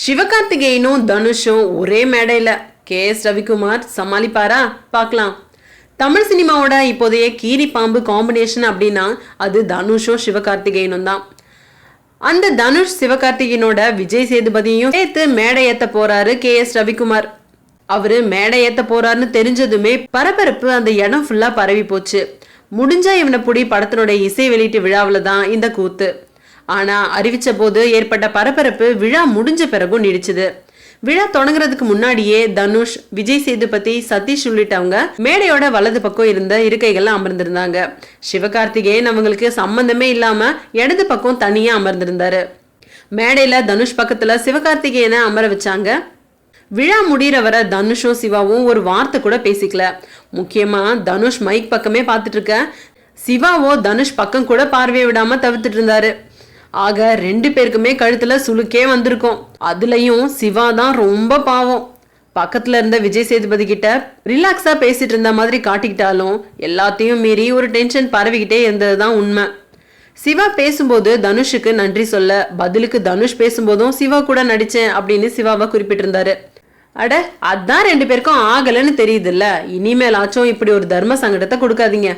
சிவகார்த்திகேயனும் தனுஷும் ஒரே மேடையில் KS ரவிக்குமார் சமாளிப்பாரா? பார்க்கலாம். தமிழ் சினிமாவோட இப்போதைய கீரி பாம்பு காம்பினேஷன் அப்படின்னா அது தனுஷும் சிவகார்த்திகேயனும் தான். அந்த தனுஷ் சிவகார்த்திகேயனோட விஜய் சேதுபதியையும் சேர்த்து மேடை ஏத்த போறாரு KS ரவிக்குமார். அவரு மேடை ஏத்த போறாருன்னு தெரிஞ்சதுமே பரபரப்பு அந்த இடம் ஃபுல்லா பரவி போச்சு. முடிஞ்சா இவனை புடி படத்தினுடைய இசை வெளியீட்டு விழாவில தான் இந்த கூத்து. ஆனா அறிவிச்ச போது ஏற்பட்ட பரபரப்பு விழா முடிஞ்ச பிறகும் நீடிச்சுது. விழா தொடங்குறதுக்கு முன்னாடியே தனுஷ், விஜய் சேதுபதி, சதீஷ் உள்ளிட்டவங்க மேடையோட வலது பக்கம் இருந்த இருக்கைகள்ல அமர்ந்திருந்தாங்க. சிவகார்த்திகேயன் அவங்களுக்கு சம்பந்தமே இல்லாம இடது பக்கம் தனியா அமர்ந்திருந்தாரு. மேடையில தனுஷ் பக்கத்துல சிவகார்த்திகேயனை அமர வச்சாங்க. விழா முடிகிற வர தனுஷும் சிவாவும் ஒரு வார்த்தை கூட பேசிக்கல. முக்கியமா தனுஷ் மைக் பக்கமே பார்த்துட்டு இருக்க, சிவாவோ தனுஷ் பக்கம் கூட பார்வையை விடாம தவிர்த்துட்டு இருந்தாரு. ஆக 2 பேருக்குமே கழுத்துல சுளுக்கே வந்திருக்கும். அதுலயும் சிவா தான் ரொம்ப பாவம். பக்கத்துல இருந்த விஜய் சேதுபதி கிட்ட ரிலாக்ஸா பேசிட்டு இருந்த மாதிரி காட்டிக்கிட்டாலும் எல்லாத்தையும் மீறி ஒரு டென்ஷன் பரவிக்கிட்டே இருந்ததுதான் உண்மை. சிவா பேசும்போது தனுஷுக்கு நன்றி சொல்ல, பதிலுக்கு தனுஷ் பேசும்போதும் சிவா கூட நடிச்சேன் அப்படின்னு சிவாவை குறிப்பிட்டிருந்தாரு. அட, அதான் 2 பேருக்கும் ஆகலன்னு தெரியுது இல்ல. இனிமேலாச்சும் இப்படி ஒரு தர்ம சங்கடத்தை கொடுக்காதீங்க.